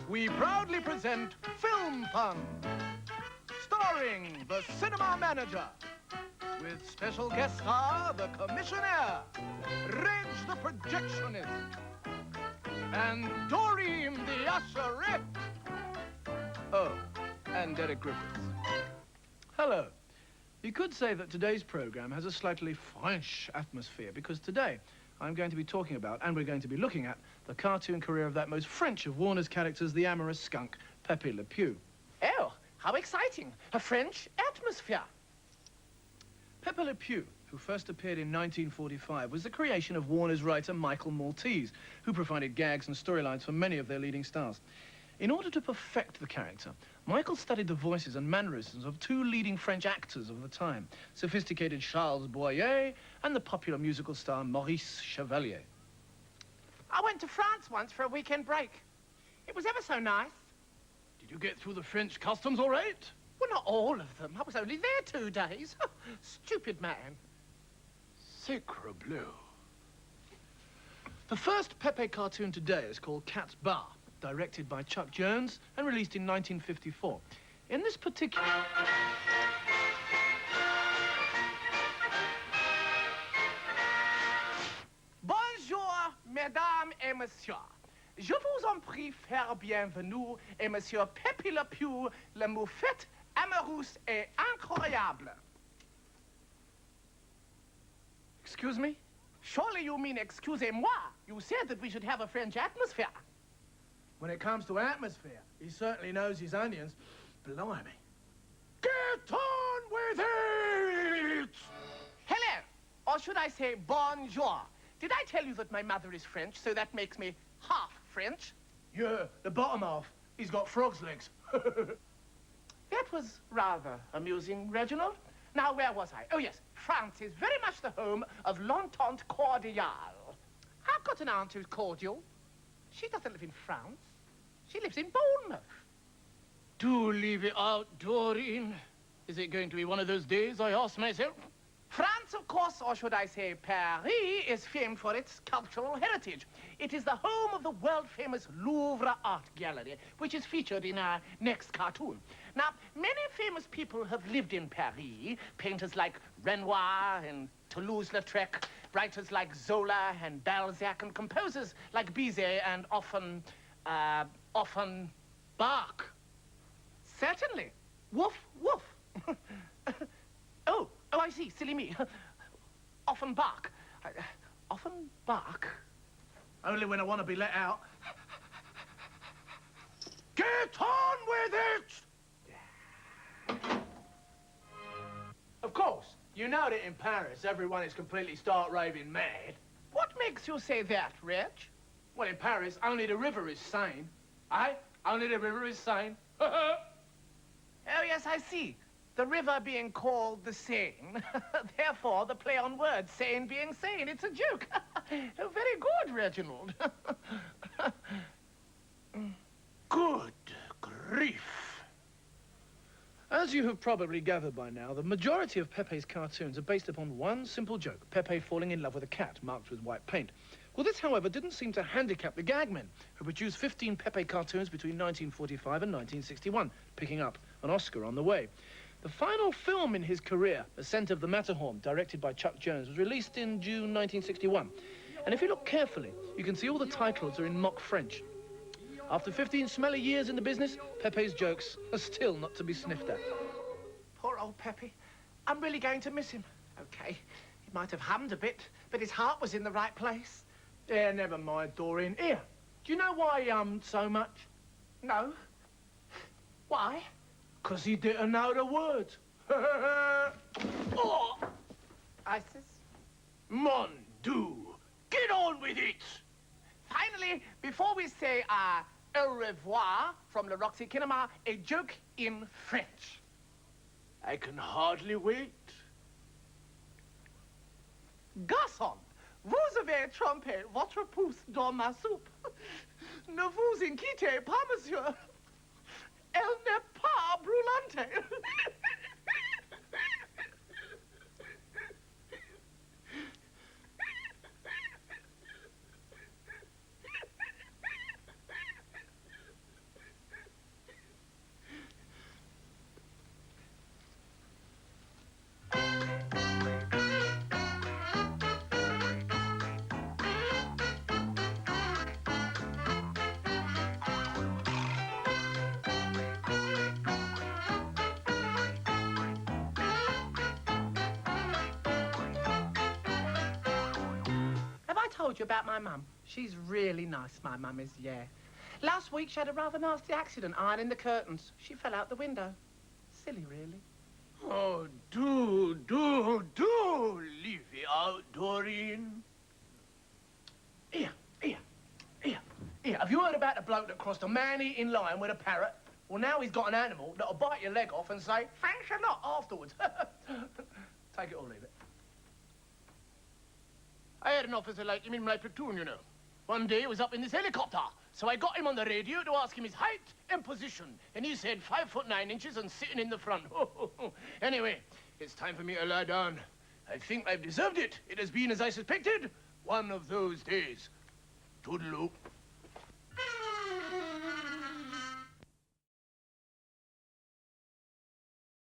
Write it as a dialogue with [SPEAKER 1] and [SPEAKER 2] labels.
[SPEAKER 1] We proudly present Film Fun, starring the cinema manager, with special guest star, the commissionaire, Reg the projectionist, and Doreen the usherette. Oh, and Derek Griffiths. Hello. You could say that today's program has a slightly French atmosphere, because today I'm going to be talking about, and we're going to be looking at, the cartoon career of that most French of Warner's characters, the amorous skunk, Pepe Le Pew.
[SPEAKER 2] Oh, how exciting. A French atmosphere.
[SPEAKER 1] Pepe Le Pew, who first appeared in 1945, was the creation of Warner's writer Michael Maltese, who provided gags and storylines for many of their leading stars. In order to perfect the character, Michael studied the voices and mannerisms of two leading French actors of the time, sophisticated Charles Boyer and the popular musical star Maurice Chevalier.
[SPEAKER 2] I went to France once for a weekend break. It was ever so nice.
[SPEAKER 1] Did you get through the French customs all right?
[SPEAKER 2] Well, not all of them. I was only there 2 days. Stupid man.
[SPEAKER 1] Sacre bleu. The first Pepe cartoon today is called Cat's Bar, directed by Chuck Jones and released in 1954. In this particular...
[SPEAKER 2] Bonjour, mesdames et messieurs. Je vous en prie faire bienvenue et monsieur Pepe Le Pew, le moufette amoureuse et incroyable.
[SPEAKER 1] Excuse me?
[SPEAKER 2] Surely you mean excusez-moi. You said that we should have a French atmosphere.
[SPEAKER 1] When it comes to atmosphere, he certainly knows his onions. Blimey. Get on with it!
[SPEAKER 2] Hello, or should I say bonjour? Did I tell you that my mother is French, so that makes me half French?
[SPEAKER 1] Yeah, the bottom half. He's got frog's legs.
[SPEAKER 2] That was rather amusing, Reginald. Now, where was I? Oh, yes, France is very much the home of l'entente cordiale. I've got an aunt who's cordial. She doesn't live in France. She lives in Bournemouth.
[SPEAKER 1] Do leave it out, Doreen. Is it going to be one of those days, I ask myself?
[SPEAKER 2] France, of course, or should I say Paris, is famed for its cultural heritage. It is the home of the world-famous Louvre Art Gallery, which is featured in our next cartoon. Now, many famous people have lived in Paris. Painters like Renoir and Toulouse-Lautrec, writers like Zola and Balzac, and composers like Bizet and often Bach. Certainly. Woof, woof. Oh, I see. Silly me. Offenbach. Offenbach.
[SPEAKER 1] Only when I want to be let out. Get on with it! Of course, you know that in Paris, everyone is completely stark raving mad.
[SPEAKER 2] What makes you say that, Reg?
[SPEAKER 1] Well, in Paris, only the river is sane. Aye? Only the river is sane.
[SPEAKER 2] Oh, yes, I see. The river being called the Seine. Therefore, the play on words, Seine being sane. It's a joke. Oh, very good, Reginald.
[SPEAKER 1] Good grief. As you have probably gathered by now, the majority of Pepe's cartoons are based upon one simple joke, Pepe falling in love with a cat marked with white paint. Well, this, however, didn't seem to handicap the gagmen, who produced 15 Pepe cartoons between 1945 and 1961, picking up an Oscar on the way. The final film in his career, Ascent of the Matterhorn, directed by Chuck Jones, was released in June 1961. And if you look carefully, you can see all the titles are in mock French. After 15 smelly years in the business, Pepe's jokes are still not to be sniffed at.
[SPEAKER 2] Poor old Pepe. I'm really going to miss him. Okay, he might have hummed a bit, but his heart was in the right place.
[SPEAKER 1] Yeah, never mind, Doreen. Here, do you know why he hummed so much?
[SPEAKER 2] No. Why?
[SPEAKER 1] 'Cause he didn't know the words.
[SPEAKER 2] Oh! Isis?
[SPEAKER 1] Mon Dieu! Get on with it!
[SPEAKER 2] Finally, before we say au revoir from Le Roxy Cinema, a joke in French.
[SPEAKER 1] I can hardly wait.
[SPEAKER 2] Garçon, vous avez trompé votre pouce dans ma soupe. Ne vous inquiétez pas, monsieur. brulante. Have I told you about my mum? She's really nice, my mum is, yeah. Last week she had a rather nasty accident ironing the curtains. She fell out the window. Silly, really.
[SPEAKER 3] Oh, do leave it out, Doreen.
[SPEAKER 2] Here. Have you heard about the bloke that crossed a man-eating lion with a parrot? Well, now he's got an animal that'll bite your leg off and say, thanks a lot afterwards. Take it or leave it. I had an officer like him in my platoon, you know. One day he was up in this helicopter, so I got him on the radio to ask him his height and position. And he said 5'9" and sitting in the front. Anyway, it's time for me to lie down. I think I've deserved it. It has been, as I suspected, one of those days. Toodaloo.